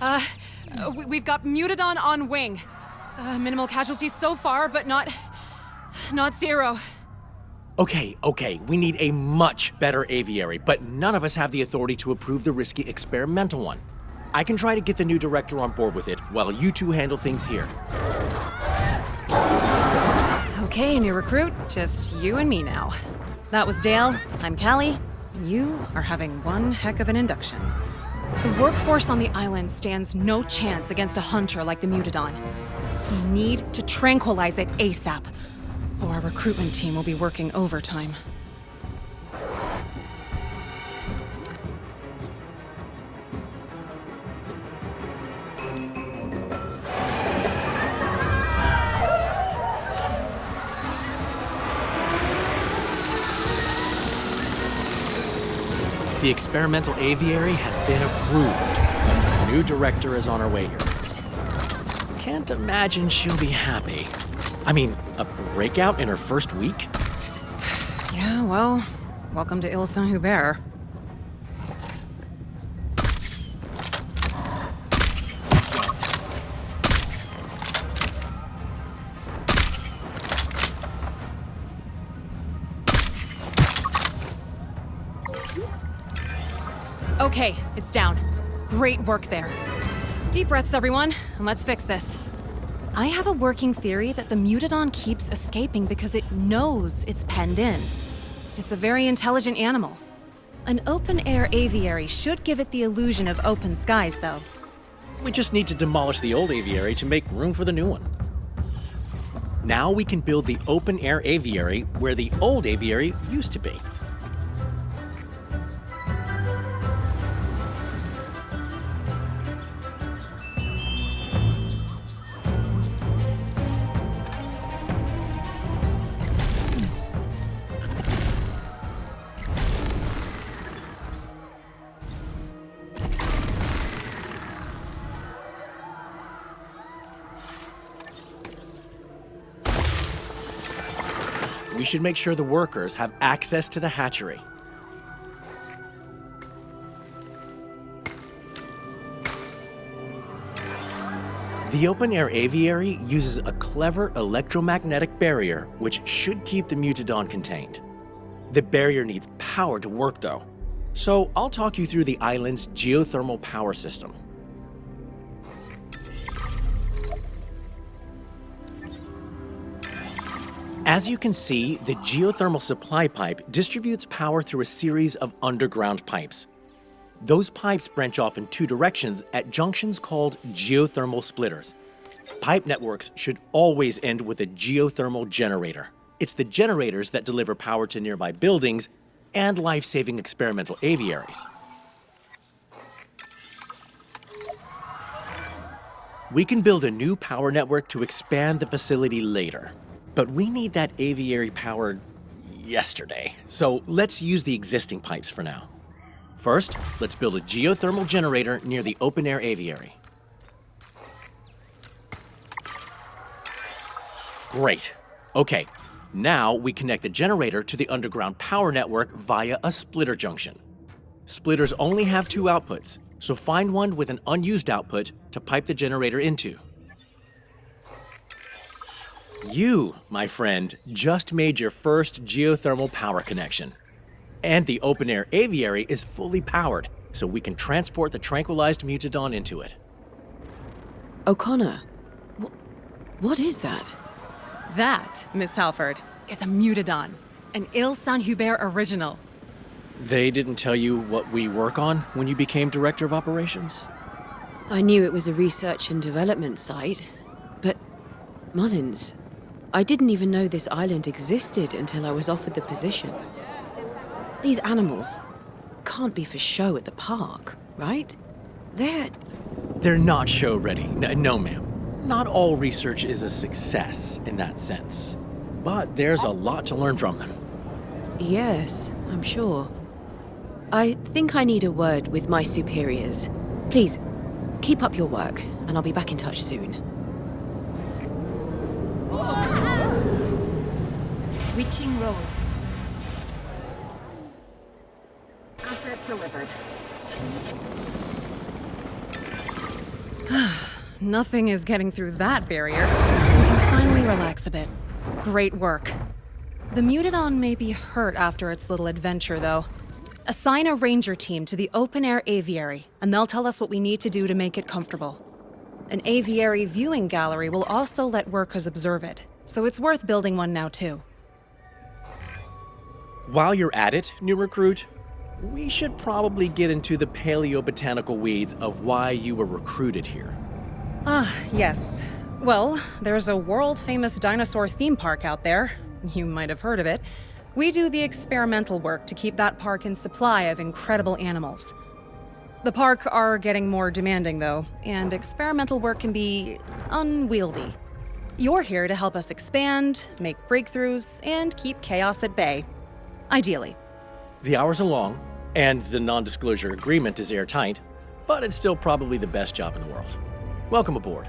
Uh, we've got Mutadon on wing. Minimal casualties so far, but not zero. Okay, we need a much better aviary, but none of us have the authority to approve the risky experimental one. I can try to get the new director on board with it, while you two handle things here. Okay, new recruit, just you and me now. That was Dale, I'm Callie, and you are having one heck of an induction. The workforce on the island stands no chance against a hunter like the Mutadon. We need to tranquilize it ASAP, or our recruitment team will be working overtime. The experimental aviary has been approved. The new director is on her way here. Can't imagine she'll be happy. I mean, a breakout in her first week? Yeah, well, welcome to Saint-Hubert. Okay, it's down. Great work there. Deep breaths, everyone, and let's fix this. I have a working theory that the Mutadon keeps escaping because it knows it's penned in. It's a very intelligent animal. An open-air aviary should give it the illusion of open skies, though. We just need to demolish the old aviary to make room for the new one. Now we can build the open-air aviary where the old aviary used to be. We should make sure the workers have access to the hatchery. The open-air aviary uses a clever electromagnetic barrier which should keep the Mutadon contained. The barrier needs power to work, though. So I'll talk you through the island's geothermal power system. As you can see, the geothermal supply pipe distributes power through a series of underground pipes. Those pipes branch off in two directions at junctions called geothermal splitters. Pipe networks should always end with a geothermal generator. It's the generators that deliver power to nearby buildings and life-saving experimental aviaries. We can build a new power network to expand the facility later. But we need that aviary powered yesterday, so let's use the existing pipes for now. First, let's build a geothermal generator near the open-air aviary. Great. Okay, now we connect the generator to the underground power network via a splitter junction. Splitters only have two outputs, so find one with an unused output to pipe the generator into. You, my friend, just made your first geothermal power connection. And the open-air aviary is fully powered, so we can transport the tranquilized Mutadon into it. O'Connor, what is that? That, Miss Halford, is a Mutadon, an Saint-Hubert original. They didn't tell you what we work on when you became Director of Operations? I knew it was a research and development site, but Mullins, I didn't even know this island existed until I was offered the position. These animals can't be for show at the park, right? They're not show ready. No, ma'am. Not all research is a success in that sense. But there's a lot to learn from them. Yes, I'm sure. I think I need a word with my superiors. Please, keep up your work, and I'll be back in touch soon. Switching roles. Asset delivered. nothing is getting through that barrier, so we can finally relax a bit. Great work. The Mutadon may be hurt after its little adventure, though. Assign a ranger team to the open-air aviary, and they'll tell us what we need to do to make it comfortable. An aviary viewing gallery will also let workers observe it, so it's worth building one now, too. While you're at it, new recruit, we should probably get into the paleobotanical weeds of why you were recruited here. Yes. Well, there's a world-famous dinosaur theme park out there. You might have heard of it. We do the experimental work to keep that park in supply of incredible animals. The park are getting more demanding, though, and experimental work can be unwieldy. You're here to help us expand, make breakthroughs, and keep chaos at bay. Ideally. The hours are long, and the non-disclosure agreement is airtight, but it's still probably the best job in the world. Welcome aboard.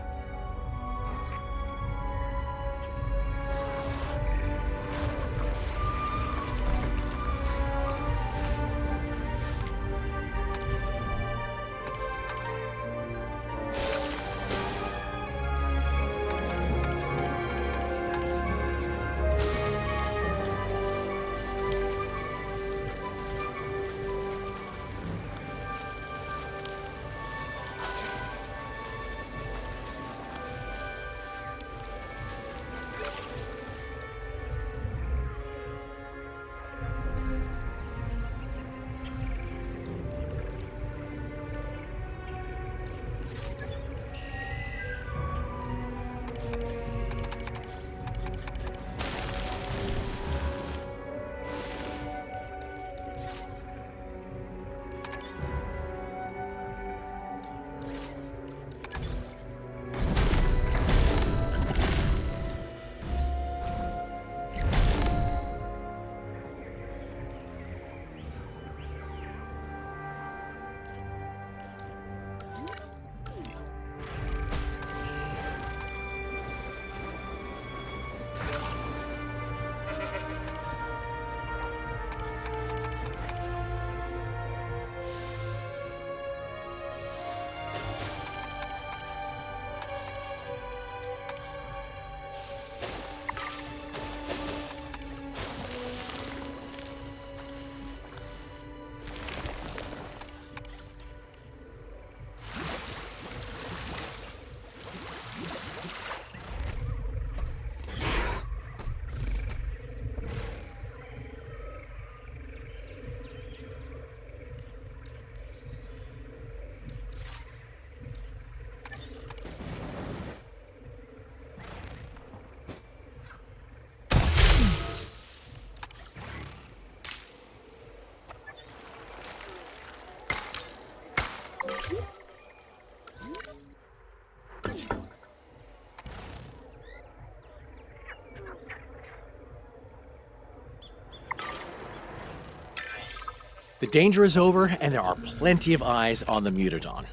The danger is over, and there are plenty of eyes on the Mutadon.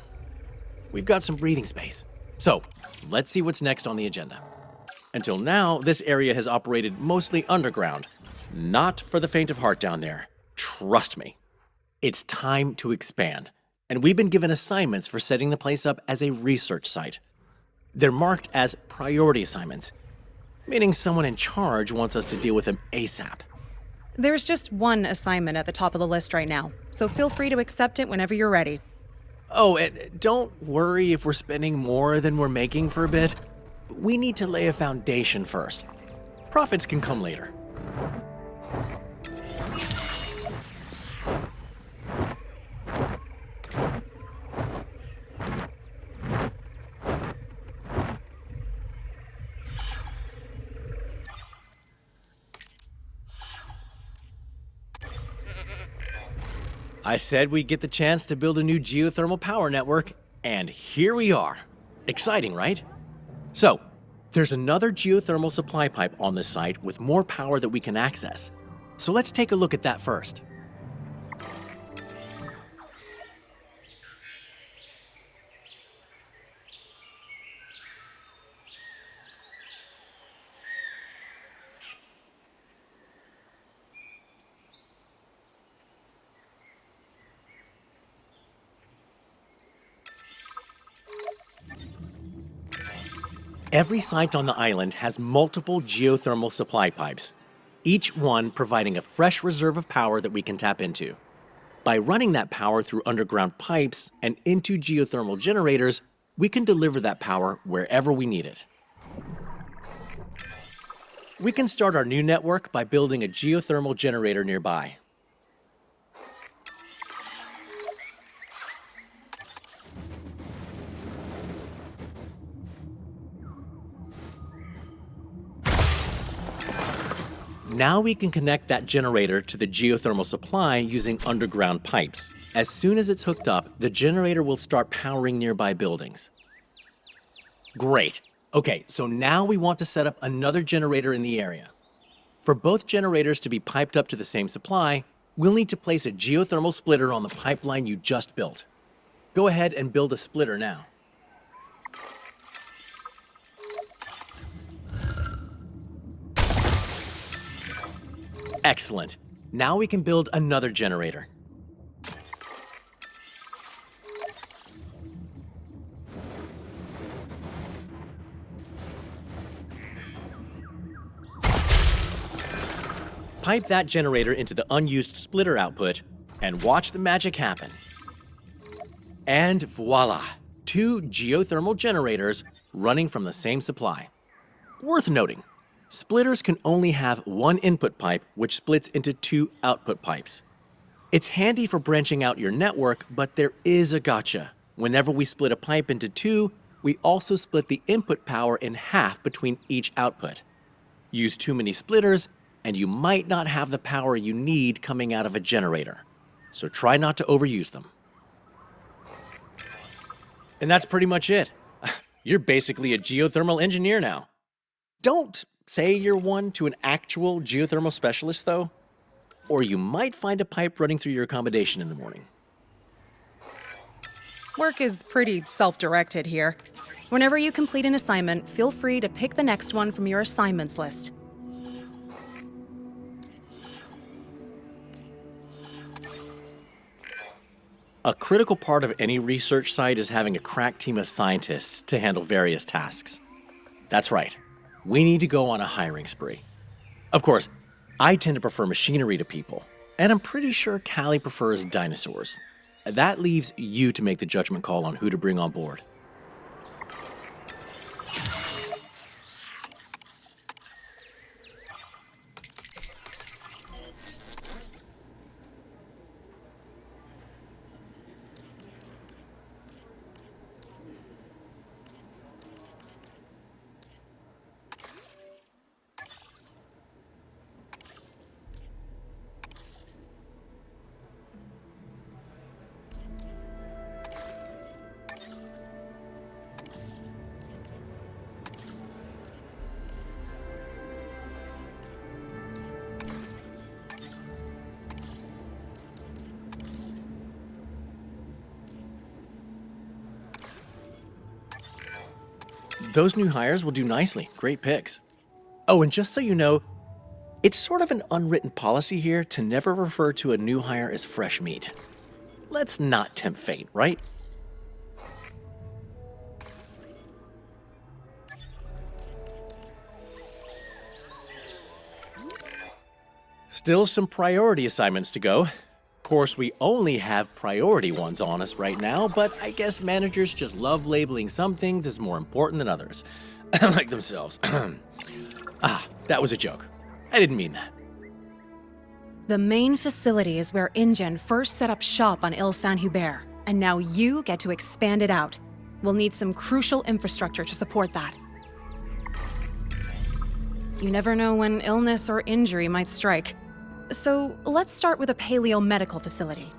We've got some breathing space. So, let's see what's next on the agenda. Until now, this area has operated mostly underground. Not for the faint of heart down there. Trust me. It's time to expand, and we've been given assignments for setting the place up as a research site. They're marked as priority assignments, meaning someone in charge wants us to deal with them ASAP. There's just one assignment at the top of the list right now, so feel free to accept it whenever you're ready. Oh, and don't worry if we're spending more than we're making for a bit. We need to lay a foundation first. Profits can come later. I said we'd get the chance to build a new geothermal power network, and here we are. Exciting, right? So, there's another geothermal supply pipe on this site with more power that we can access. So let's take a look at that first. Every site on the island has multiple geothermal supply pipes, each one providing a fresh reserve of power that we can tap into. By running that power through underground pipes and into geothermal generators, we can deliver that power wherever we need it. We can start our new network by building a geothermal generator nearby. Now we can connect that generator to the geothermal supply using underground pipes. As soon as it's hooked up, the generator will start powering nearby buildings. Great. Okay, so now we want to set up another generator in the area. For both generators to be piped up to the same supply, we'll need to place a geothermal splitter on the pipeline you just built. Go ahead and build a splitter now. Excellent. Now we can build another generator. Pipe that generator into the unused splitter output and watch the magic happen. And voila, 2 geothermal generators running from the same supply. Worth noting, splitters can only have one input pipe, which splits into 2 output pipes. It's handy for branching out your network, but there is a gotcha. Whenever we split a pipe into 2, we also split the input power in half between each output. Use too many splitters, and you might not have the power you need coming out of a generator. So try not to overuse them. And that's pretty much it. You're basically a geothermal engineer now. Don't say you're one to an actual geothermal specialist, though, or you might find a pipe running through your accommodation in the morning. Work is pretty self-directed here. Whenever you complete an assignment, feel free to pick the next one from your assignments list. A critical part of any research site is having a crack team of scientists to handle various tasks. That's right. We need to go on a hiring spree. Of course, I tend to prefer machinery to people, and I'm pretty sure Callie prefers dinosaurs. That leaves you to make the judgment call on who to bring on board. Those new hires will do nicely. Great picks. Oh, and just so you know, it's sort of an unwritten policy here to never refer to a new hire as fresh meat. Let's not tempt fate, right? Still some priority assignments to go. Of course, we only have priority ones on us right now, but I guess managers just love labeling some things as more important than others. Like themselves. That was a joke. I didn't mean that. The main facility is where InGen first set up shop on Ile Saint-Hubert, and now you get to expand it out. We'll need some crucial infrastructure to support that. You never know when illness or injury might strike. So let's start with a paleo-medical facility.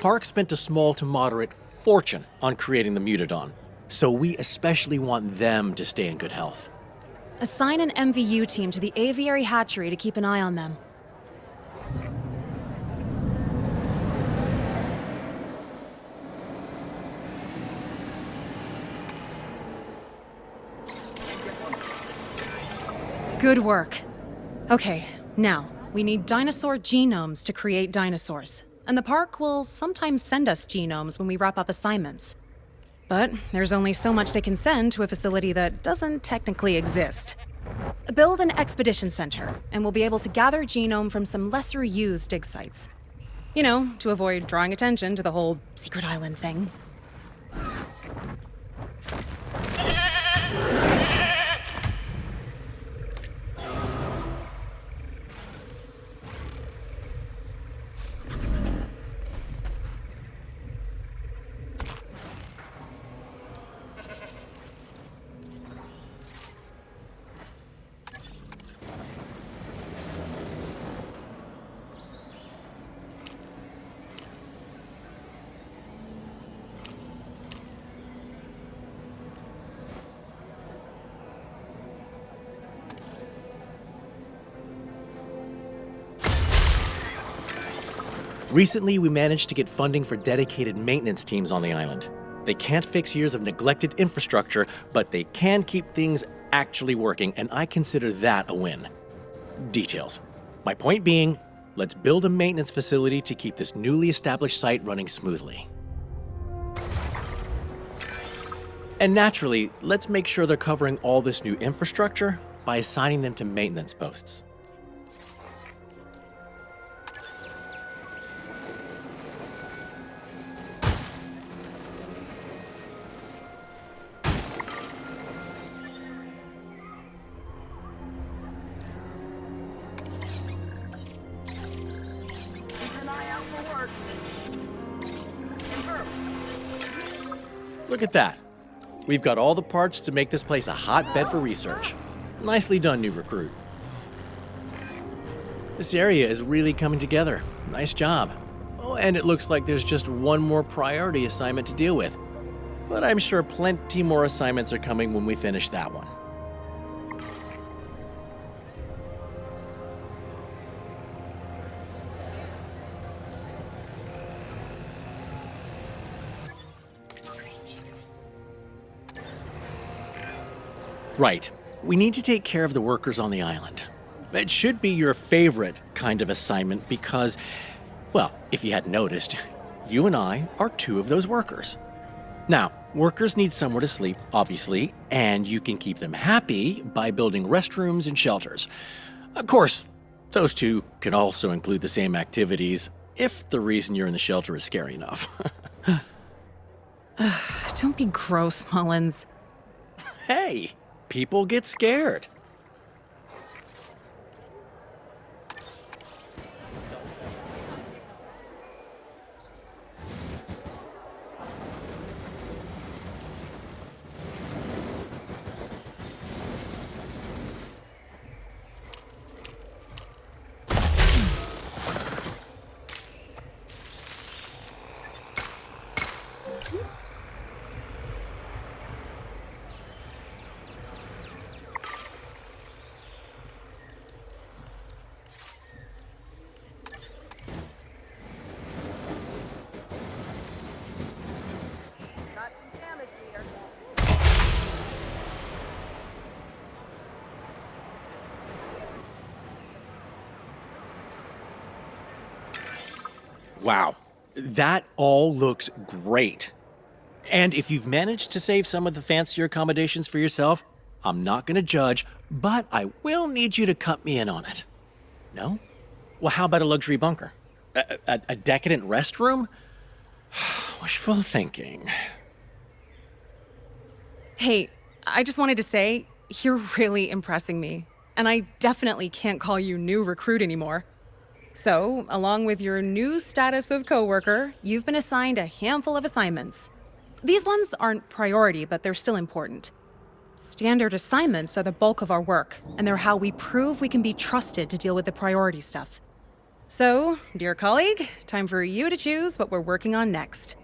park spent a small to moderate fortune on creating the Mutadon, so we especially want them to stay in good health. Assign an MVU team to the aviary hatchery to keep an eye on them. Good work. Okay, now, we need dinosaur genomes to create dinosaurs. And the park will sometimes send us genomes when we wrap up assignments. But there's only so much they can send to a facility that doesn't technically exist. Build an expedition center, and we'll be able to gather genome from some lesser-used dig sites. You know, to avoid drawing attention to the whole secret island thing. Recently, we managed to get funding for dedicated maintenance teams on the island. They can't fix years of neglected infrastructure, but they can keep things actually working, and I consider that a win. Details. My point being, let's build a maintenance facility to keep this newly established site running smoothly. And naturally, let's make sure they're covering all this new infrastructure by assigning them to maintenance posts. Look at that. We've got all the parts to make this place a hotbed for research. Nicely done, new recruit. This area is really coming together. Nice job. Oh, and it looks like there's just one more priority assignment to deal with. But I'm sure plenty more assignments are coming when we finish that one. Right. We need to take care of the workers on the island. It should be your favorite kind of assignment because, well, if you hadn't noticed, you and I are two of those workers. Now, workers need somewhere to sleep, obviously, and you can keep them happy by building restrooms and shelters. Of course, those two can also include the same activities if the reason you're in the shelter is scary enough. Don't be gross, Mullins. Hey! People get scared. Wow, that all looks great. And if you've managed to save some of the fancier accommodations for yourself, I'm not going to judge, but I will need you to cut me in on it. No? Well, how about a luxury bunker? A decadent restroom? Wishful thinking. Hey, I just wanted to say, you're really impressing me. And I definitely can't call you new recruit anymore. So, along with your new status of coworker, you've been assigned a handful of assignments. These ones aren't priority, but they're still important. Standard assignments are the bulk of our work, and they're how we prove we can be trusted to deal with the priority stuff. So, dear colleague, time for you to choose what we're working on next.